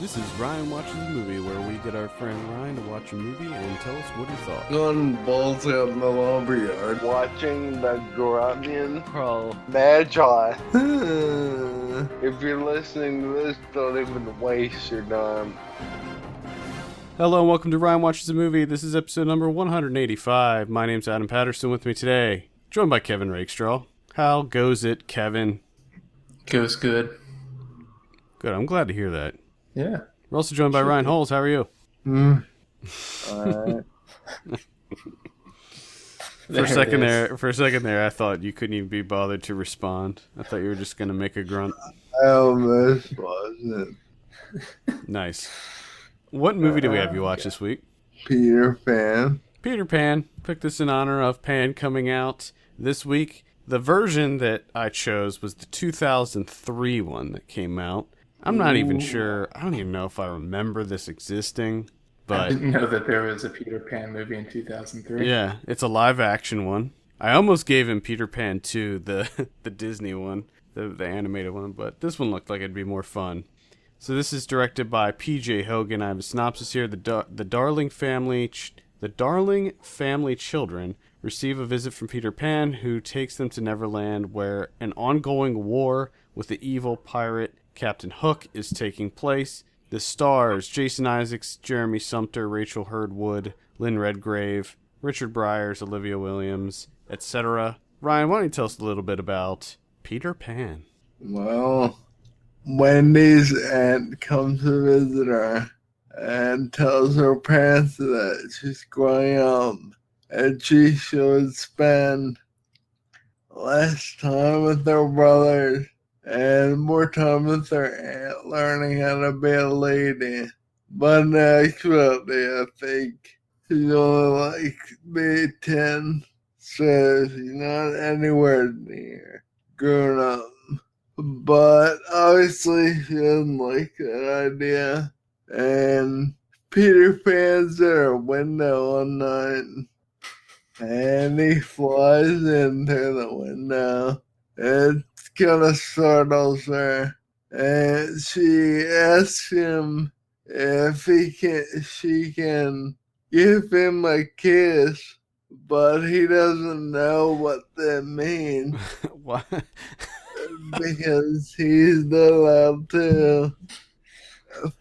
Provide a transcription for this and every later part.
This is Ryan Watches a Movie, where we get our friend Ryan to watch a movie and tell us what he thought. Going balls out in the lumberyard. Watching the Grunion Pro Magi. Hmm. If you're listening to this, don't even waste your time. Hello and welcome to Ryan Watches a Movie. This is episode number 185. My name's Adam Patterson. With me today, joined by Kevin Rakestraw. How goes it, Kevin? Goes good. Good, I'm glad to hear that. Yeah. We're also joined by Ryan Holes. How are you? Alright. For a second there, I thought you couldn't even be bothered to respond. I thought you were just gonna make a grunt. I almost wasn't. Nice. What movie do we have you watch this week? Peter Pan. Peter Pan. Picked this in honor of Pan coming out this week. The version that I chose was the 2003 one that came out. I'm not even sure. I don't even know if I remember this existing. I But didn't know that there was a Peter Pan movie in 2003. yeah, it's a live action one. I almost gave him Peter Pan 2, the Disney one, the animated one, but this one looked like it'd be more fun. So this is directed by P.J. Hogan. I have a synopsis here. The Darling family children receive a visit from Peter Pan, who takes them to Neverland, where an ongoing war with the evil pirate Captain Hook is taking place. The stars: Jason Isaacs, Jeremy Sumpter, Rachel Hurd-Wood, Lynn Redgrave, Richard Byers, Olivia Williams, etc. Ryan, why don't you tell us a little bit about Peter Pan? Well, Wendy's aunt comes to visit her and tells her parents that she's growing up and she should spend less time with her brothers and more time with her aunt learning how to be a lady. But in actuality, I think she's only like maybe 10, so she's not anywhere near grown up. But obviously, she doesn't like that idea. And Peter Pan's at her window one night, and he flies into the window. It kind of startles her, and she asks him if she can give him a kiss, but he doesn't know what that means What? because he's not allowed to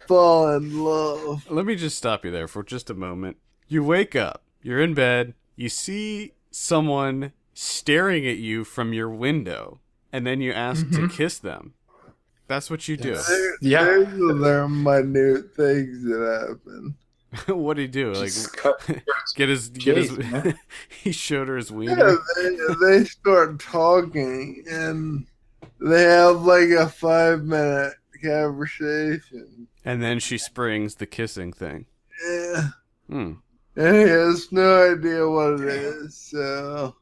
fall in love. Let me just stop you there for just a moment. You wake up, you're in bed, you see someone staring at you from your window, and then you ask to kiss them. That's what you do. Yeah. There are minute things that happen. What did he do? Like, Just cut get his man. he showed her his wiener. Yeah, they start talking and they have like a 5-minute conversation. And then she springs the kissing thing. Yeah. Hmm. And he has no idea what it is, so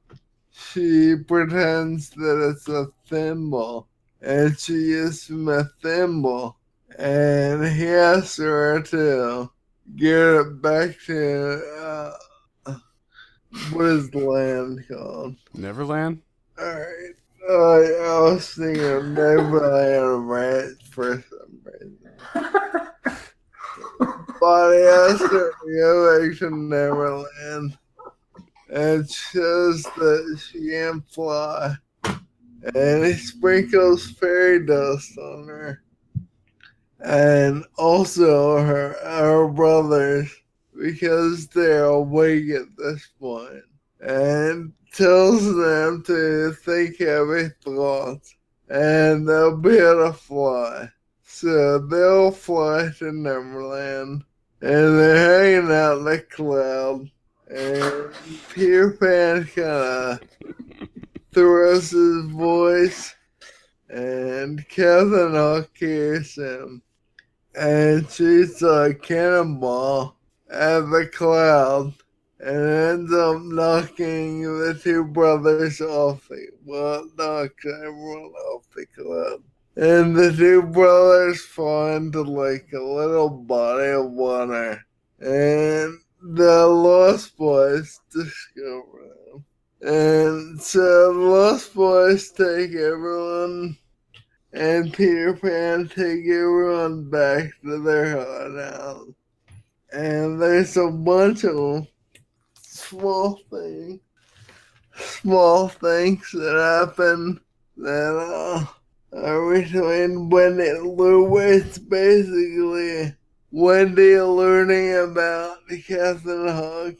she pretends that it's a thimble. And she gives him a thimble. And he asks her to get it back to, what is the land called? Neverland? Alright. I was thinking of Neverland right for some reason. But he asked her to go back to Neverland. And says that she can fly. And he sprinkles fairy dust on her. And also her brothers, because they're awake at this point. And tells them to think heavy thoughts. And they'll be able to fly. So they'll fly to Neverland. And they're hanging out in the cloud. And Peter Pan kind of throws his voice, and Kevin Hook hears him, and shoots a cannonball at the cloud, and ends up knocking the two brothers off knocks everyone off the cloud. And the two brothers fall into like a little body of water, and the Lost Boys discover them. And so the Lost Boys take everyone and Peter Pan take everyone back to their hideout. And there's a bunch of small things that happen that are between Wendy and Lou. It's basically Wendy learning about Captain Hook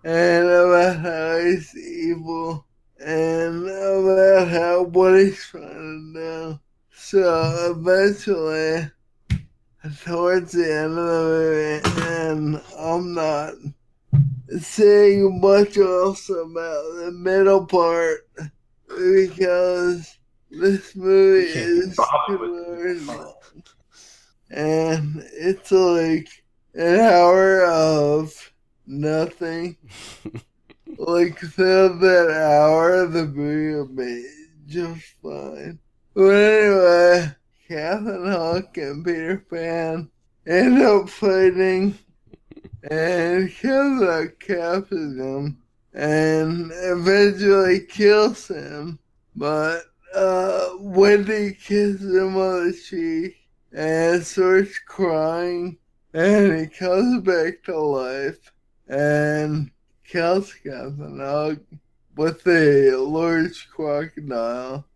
and about how he's evil and about how what he's trying to do. So eventually, towards the end of the movie, and I'm not saying much else about the middle part because this movie is 2 hours long. And it's like an hour of nothing. Like that hour, the movie will be just fine. But anyway, Captain Hook and Peter Pan end up fighting, and Captain Hook captures him and eventually kills him. But Wendy kisses him on the cheek and starts crying, and he comes back to life and kills Captain Hook with a large crocodile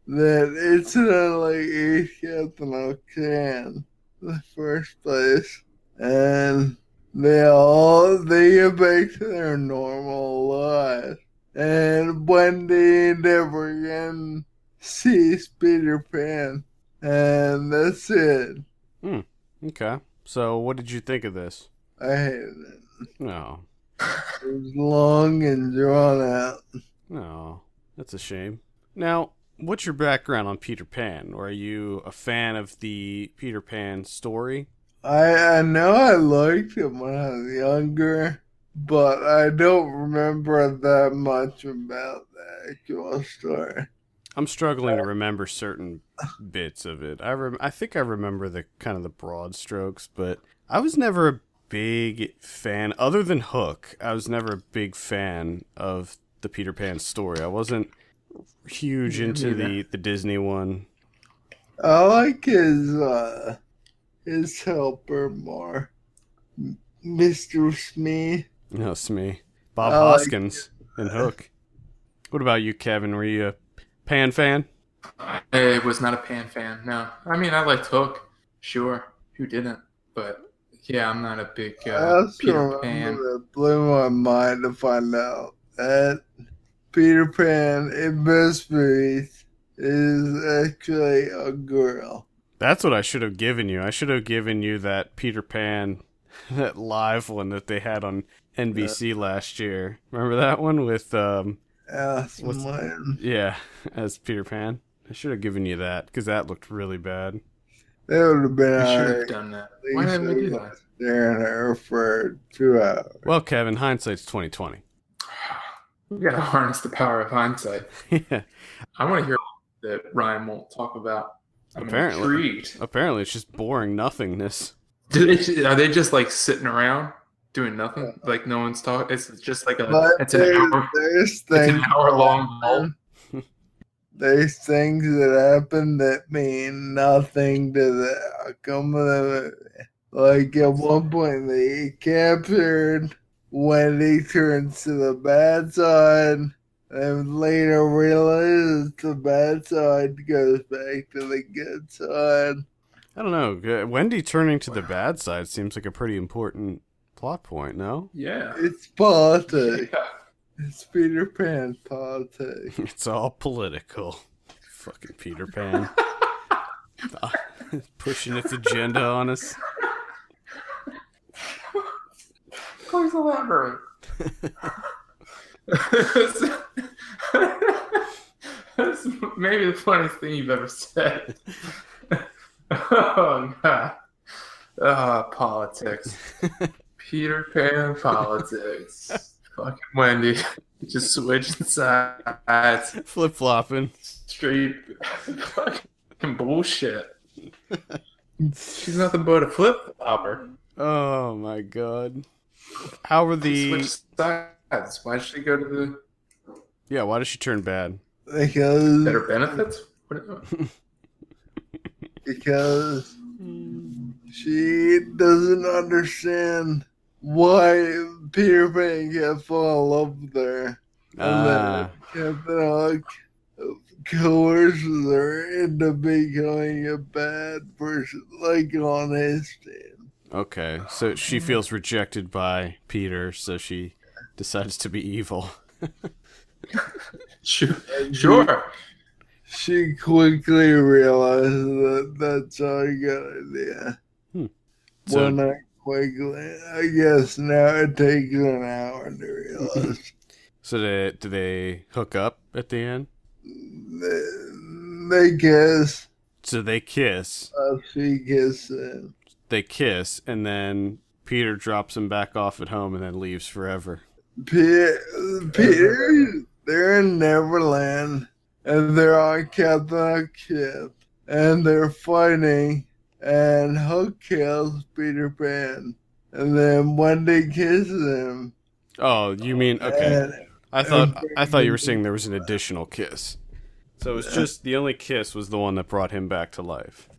that incidentally ate Captain Hook's hand in the first place. And they get back to their normal lives. And Wendy never again sees Peter Pan. And that's it. Okay. So, what did you think of this? I hated it. No. It was long and drawn out. No. That's a shame. Now, what's your background on Peter Pan? Or are you a fan of the Peter Pan story? I know I liked it when I was younger, but I don't remember that much about the actual story. I'm struggling to remember certain bits of it. I think I remember the kind of the broad strokes, but I was never a big fan, other than Hook. I was never a big fan of the Peter Pan story. I wasn't huge into the Disney one. I like his helper more, Mr. Smee. No, Smee. Bob I like Hoskins and Hook. What about you, Kevin? Were you a Pan fan? I was not a Pan fan, no. I mean, I liked Hook, sure. Who didn't? But, yeah, I'm not a big I also Peter remember Pan. that blew my mind to find out that Peter Pan in most movies is actually a girl. That's what I should have given you. I should have given you that Peter Pan, that live one that they had on NBC last year. Remember that one with Alice Martin. yeah, as Peter Pan? I should have given you that because that looked really bad. That would have been We should alright. have done that. Why didn't we do that? Staring at her for 2 hours. Well, Kevin, hindsight's 2020. We gotta harness the power of hindsight. Yeah. I want to hear that Ryan won't talk about. I'm Apparently. intrigued. Apparently, it's just boring nothingness. Are they just like sitting around doing nothing? Like no one's talking. It's just like But it's an hour. there's It's an things hour long lull. There's things that happen that mean nothing to the outcome of the movie. Like at one point they captured Wendy turns to the bad side and later realizes the bad side goes back to the good side. I don't know. Wendy turning to the bad side seems like a pretty important plot point, no? Yeah. It's politics. Yeah. It's Peter Pan politics. It's all political. Fucking Peter Pan. Pushing its agenda on us. Please elaborate. That's maybe the funniest thing you've ever said. Oh, God. Politics. Peter Pan politics. Fucking Wendy. Just switching sides. Flip-flopping. Straight fucking bullshit. She's nothing but a flip-flopper. Oh, my God. How were the... Switch sides. Why did she go to the Yeah, why does she turn bad? Because better benefits? What- because she doesn't understand why Peter Pan can't fall in love with her. And then Captain Hook coerces her into becoming a bad person, like on his team. Okay, so she feels rejected by Peter, so she decides to be evil. Sure. She quickly realizes that that's not a good idea. So, Well, not quickly. I guess now it takes an hour to realize. so do they hook up at the end? They kiss. So they kiss. She kisses him. They kiss, and then Peter drops him back off at home and then leaves forever. Peter, they're in Neverland, and they're on Captain Hook's ship, and they're fighting, and Hook kills Peter Pan, and then Wendy kisses him. Oh, you mean okay? And I thought you were saying there was an additional kiss. So it was just the only kiss was the one that brought him back to life,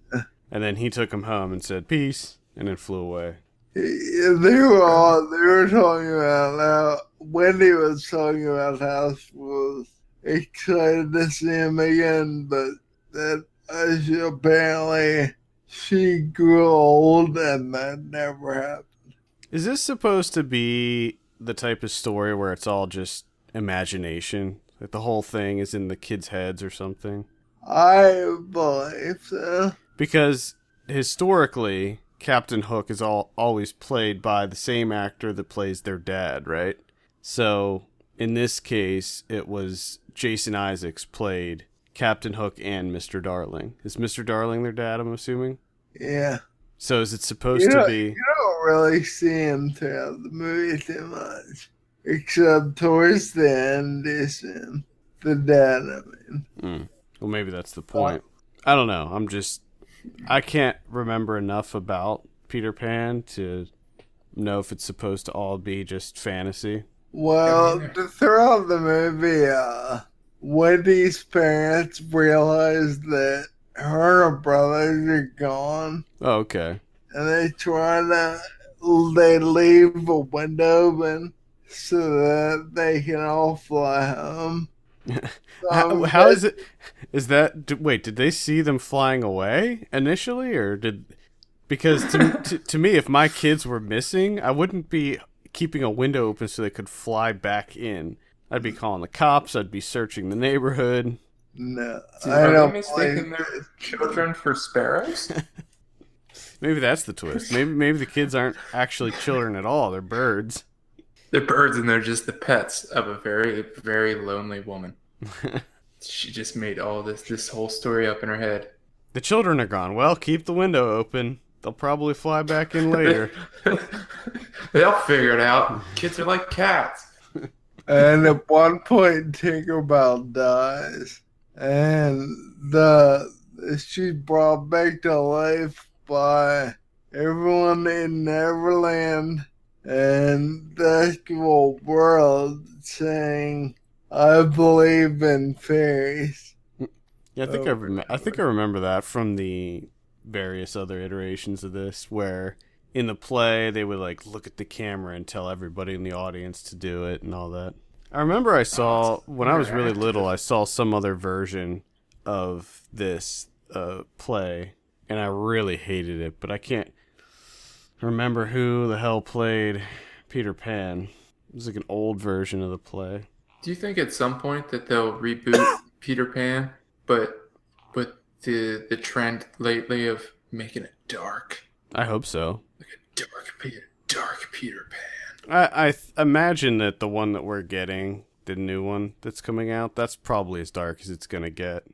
and then he took him home and said peace, and then flew away. they were talking about how Wendy was talking about how she was excited to see him again, but that apparently she grew old and that never happened. Is this supposed to be the type of story where it's all just imagination? Like the whole thing is in the kids' heads or something? I believe so. Because historically, Captain Hook is always played by the same actor that plays their dad, right? So in this case, it was Jason Isaacs played Captain Hook and Mr. Darling. Is Mr. Darling their dad, I'm assuming? Yeah. So is it supposed to be... You don't really see him throughout the movie too much. Except towards the end, is him. The dad, I mean. Well, maybe that's the point. I don't know. I can't remember enough about Peter Pan to know if it's supposed to all be just fantasy. Well, throughout the movie, Wendy's parents realize that her brothers are gone. Oh, okay. And they leave a window open so that they can all fly home. How is it? Is that wait? Did they see them flying away initially, or did? Because to me, if my kids were missing, I wouldn't be keeping a window open so they could fly back in. I'd be calling the cops. I'd be searching the neighborhood. No, are they mistaking their children for sparrows? Maybe that's the twist. Maybe the kids aren't actually children at all. They're birds. They're birds, and they're just the pets of a very, very lonely woman. She just made all this whole story up in her head. The children are gone. Well, keep the window open. They'll probably fly back in later. They'll figure it out. Kids are like cats. And at one point, Tinkerbell dies, and she's brought back to life by everyone in Neverland and the actual world saying, "I believe in fairies." Yeah, I think I remember that from the various other iterations of this, where in the play they would like look at the camera and tell everybody in the audience to do it and all that. I remember when I was really little, I saw some other version of this play, and I really hated it, but I can't remember who the hell played Peter Pan. It was like an old version of the play. Do you think at some point that they'll reboot Peter Pan, but with the trend lately of making it dark? I hope so. Like a dark Peter Pan. I imagine that the one that we're getting, the new one that's coming out, that's probably as dark as it's gonna get.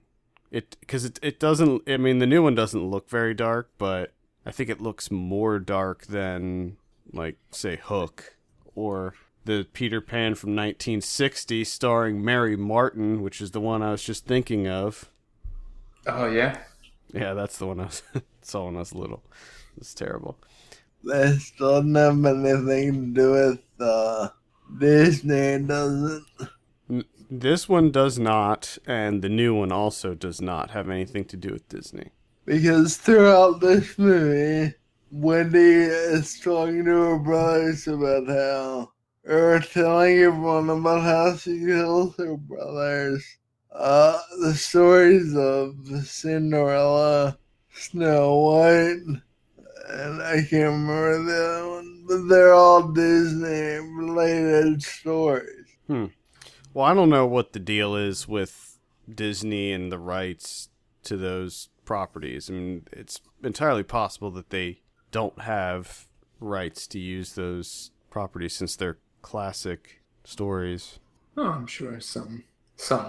Because it doesn't. I mean, the new one doesn't look very dark, but I think it looks more dark than, like, say, Hook or the Peter Pan from 1960 starring Mary Martin, which is the one I was just thinking of. Oh yeah. Yeah, that's the one I saw when I was little. It's terrible. This doesn't have anything to do with Disney, does it? This one does not, and the new one also does not have anything to do with Disney. because throughout this movie, Wendy is talking to her brothers about how, or telling everyone about how she kills her brothers. The stories of Cinderella, Snow White, and I can't remember the other one, but they're all Disney related stories. Well, I don't know what the deal is with Disney and the rights to those properties. I mean, it's entirely possible that they don't have rights to use those properties since they're classic stories. Oh, I'm sure something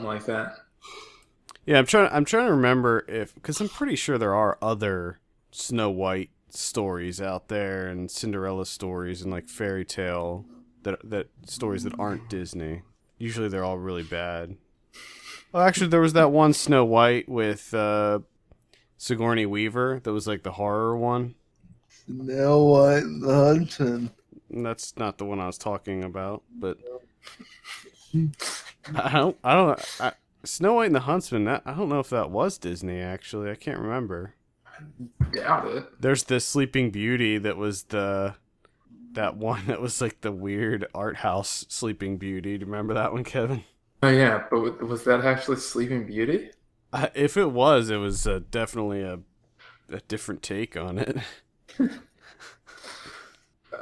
like that. Yeah, I'm trying to remember because I'm pretty sure there are other Snow White stories out there and Cinderella stories and like fairy tale that stories that aren't Disney. Usually they're all really bad. Well, actually, there was that one Snow White with Sigourney Weaver that was like the horror one. Snow White and the Huntsman. That's not the one I was talking about, but I don't. Snow White and the Huntsman. I don't know if that was Disney. Actually, I can't remember. Doubt it. There's the Sleeping Beauty that was that one that was like the weird art house Sleeping Beauty. Do you remember that one, Kevin? Oh yeah, but was that actually Sleeping Beauty? If it was definitely a different take on it.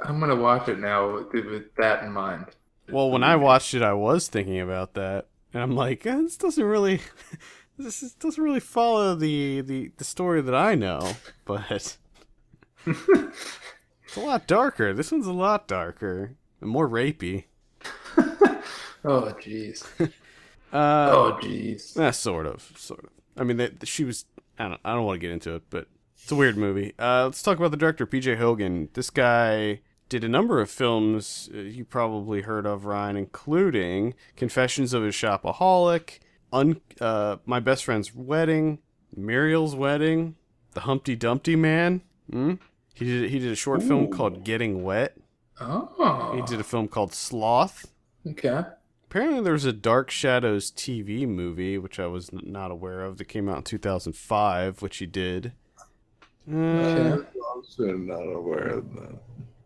I'm gonna watch it now with that in mind. Well, when I watched it, I was thinking about that, and I'm like, this doesn't really follow the story that I know, but it's a lot darker. This one's a lot darker and more rapey. Oh jeez. Oh jeez. Sort of. I mean, she was. I don't want to get into it, but it's a weird movie. Let's talk about the director, P.J. Hogan. This guy did a number of films you probably heard of, Ryan, including Confessions of a Shopaholic, My Best Friend's Wedding, Muriel's Wedding, The Humpty Dumpty Man. He did a short film called Getting Wet. Oh. He did a film called Sloth. Okay. Apparently there was a Dark Shadows TV movie, which I was not aware of, that came out in 2005, which he did. I'm also not aware of that.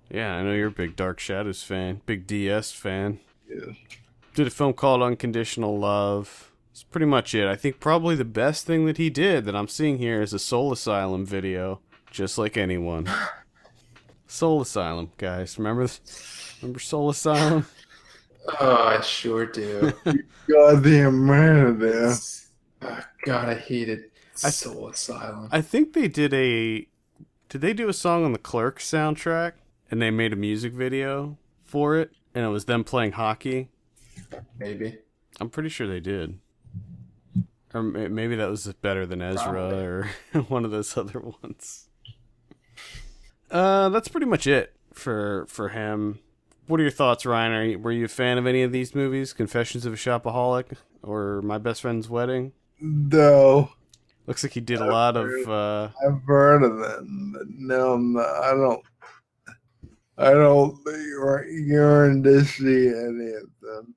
Yeah, I know you're a big Dark Shadows fan, big DS fan. Yes. Did a film called Unconditional Love. That's pretty much it. I think probably the best thing that he did that I'm seeing here is a Soul Asylum video, just like anyone. Soul Asylum, guys. Remember Soul Asylum? Oh, I sure do. Goddamn right there. Oh, God, I hated Soul Asylum. I think they did Did they do a song on the Clerks soundtrack? And they made a music video for it, and it was them playing hockey? Maybe. I'm pretty sure they did. Or maybe that was Better Than Ezra, Probably. or one of those other ones. That's pretty much it for him. What are your thoughts, Ryan? Were you a fan of any of these movies? Confessions of a Shopaholic or My Best Friend's Wedding? No. Looks like he did a lot of... I've heard of them, but no, I don't think you're in to see any of them.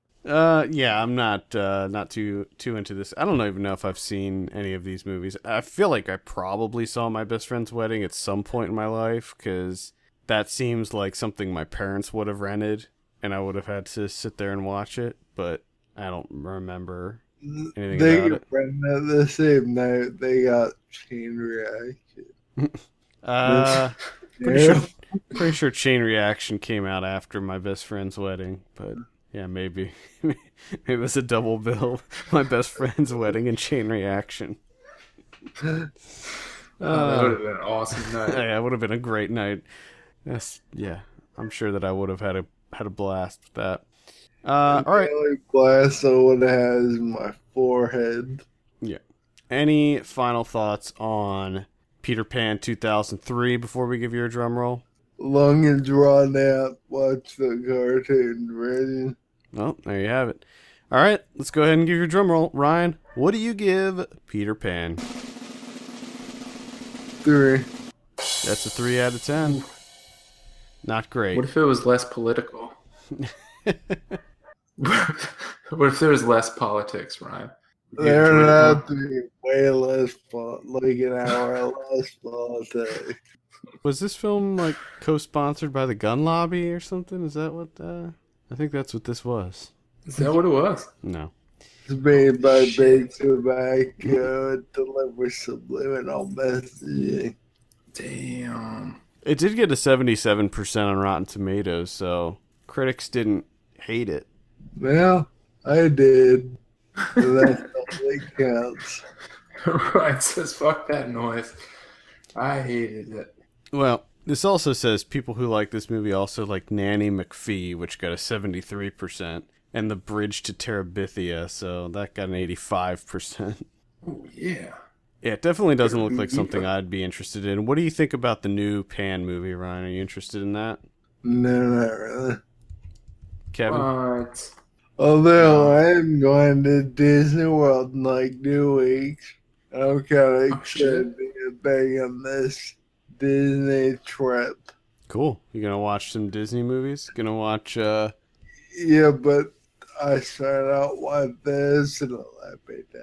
Yeah, I'm not too into this. I don't even know if I've seen any of these movies. I feel like I probably saw My Best Friend's Wedding at some point in my life, because that seems like something my parents would have rented, and I would have had to sit there and watch it, but I don't remember anything about it. At the same night, they got Chain Reaction. Pretty sure Chain Reaction came out after My Best Friend's Wedding, but yeah, maybe it was a double bill. My Best Friend's Wedding and Chain Reaction. That would have been an awesome night. Yeah, it would have been a great night. Yeah, I'm sure that I would have had a blast with that. All right. The only blast I would have had is my forehead. Yeah. Any final thoughts on Peter Pan 2003 before we give you a drum roll? Long and drawn out. Watch the cartoon version. Well, there you have it. All right, let's go ahead and give your drum roll. Ryan, what do you give Peter Pan? 3. That's a 3 out of 10. Not great. What if it was less political? What if there was less politics, Ryan? There enjoyed it have more? to be way less like an hour less politics. Was this film like co-sponsored by the gun lobby or something? Is that what? I think that's what this was. Is that what it was? No. It's made by Big Shit. Tobacco. It delivers subliminal messaging. Damn. It did get a 77% on Rotten Tomatoes, so critics didn't hate it. Well, I did. So that's all that counts. Ryan says, fuck that noise. I hated it. Well, this also says people who like this movie also like Nanny McPhee, which got a 73%, and The Bridge to Terabithia, so that got an 85%. Oh, yeah. Yeah, it definitely doesn't look like something I'd be interested in. What do you think about the new Pan movie, Ryan? Are you interested in that? No, not really. Kevin? What? Although I'm going to Disney World in like 2 weeks. I'm kind of Oh, shit. excited to get back on this Disney trip. Cool. You gonna watch some Disney movies? Gonna watch, Yeah, but I started out with this and I let me down.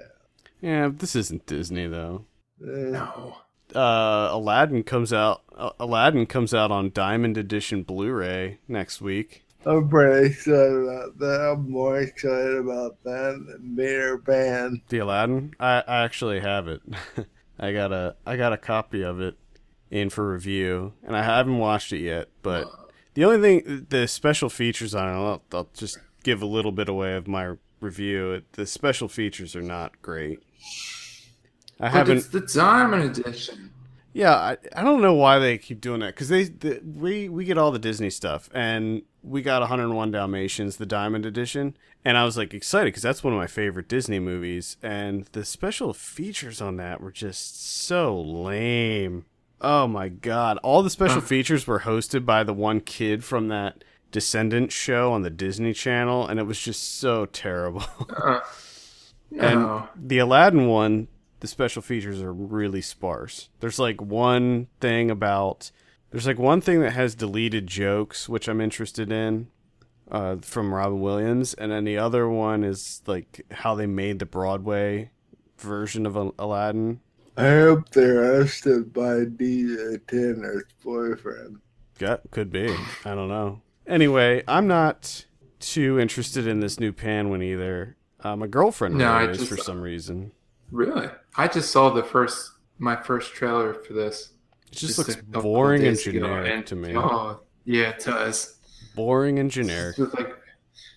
Yeah, this isn't Disney, though. No. Aladdin comes out on Diamond Edition Blu-ray next week. I'm pretty excited about that. I'm more excited about that than Peter Pan. The Aladdin? I actually have it. I got a copy of it in for review, and I haven't watched it yet, but the only thing, the special features on it, I'll just give a little bit away of my review. The special features are not great. But it's the Diamond Edition. Yeah, I don't know why they keep doing that, because we get all the Disney stuff, and we got 101 Dalmatians, the Diamond Edition, and I was like excited because that's one of my favorite Disney movies, and the special features on that were just so lame. Oh my god, all the special features were hosted by the one kid from that Descendants show on the Disney Channel, and it was just so terrible. No. And the Aladdin one, the special features are really sparse. There's like one thing that has deleted jokes, which I'm interested in, from Robin Williams, and then the other one is like how they made the Broadway version of Aladdin. I hope they're hosted by DJ Tanner's boyfriend. Yeah, could be. I don't know. Anyway, I'm not too interested in this new Pan one either. My girlfriend really is for some reason. Really? I just saw my first trailer for this. It just looks boring and generic to me. Oh, yeah, it does. Boring and generic. It's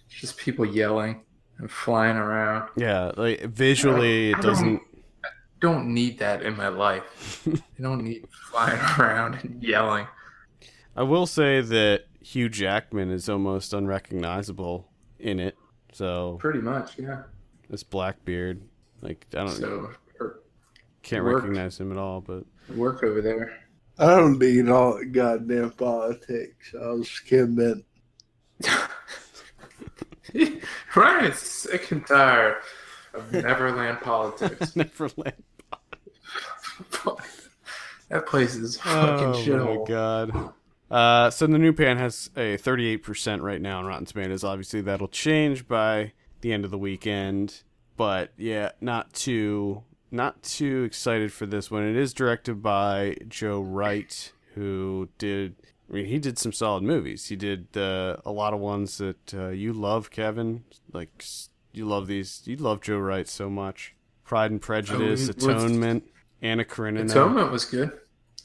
just people yelling and flying around. Yeah, like visually, it doesn't. I don't need that in my life. I don't need flying around and yelling. I will say that Hugh Jackman is almost unrecognizable in it. So Pretty much, yeah. this Blackbeard, like I don't So can't worked. recognize him at all. But work over there. I don't need all the goddamn politics. I'll skim it. Ryan is sick and tired of Neverland politics. Neverland. That place is fucking Oh shithole. my god. So the new Pan has a 38% right now on Rotten Tomatoes. Obviously, that'll change by the end of the weekend. But yeah, not too excited for this one. It is directed by Joe Wright, who he did some solid movies. He did a lot of ones that you love, Kevin. Like you love these. You love Joe Wright so much. Pride and Prejudice, Atonement, Anna Karenina. Atonement was good.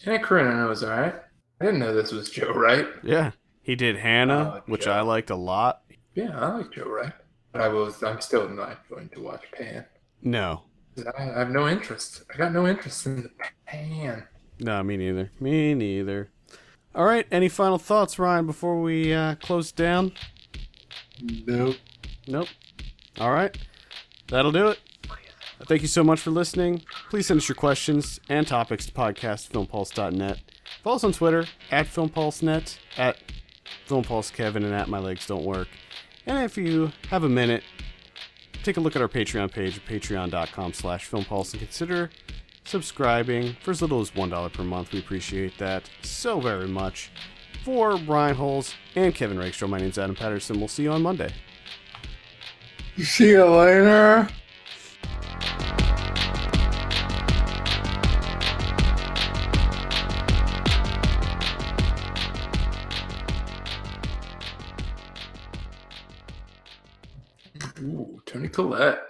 Anna Karenina was alright. I didn't know this was Joe Wright. Yeah, he did Hannah, which Joe. I liked a lot. Yeah, I like Joe Wright. But I'm still not going to watch Pan. No, I have no interest. I got no interest in the Pan. no, me neither. Me neither. All right, any final thoughts, Ryan, before we close down? Nope. Nope. All right, that'll do it. Thank you so much for listening. Please send us your questions and topics to podcast@filmpulse.net. Follow us on Twitter @FilmPulseNet, @FilmPulseKevin, and @MyLegsDon'tWork. And if you have a minute, take a look at our Patreon page at patreon.com/FilmPulse and consider subscribing for as little as $1 per month. We appreciate that so very much. For Ryan Holes and Kevin Rakestraw, my name's Adam Patterson. We'll see you on Monday. See you later. Ooh, Tony Collette.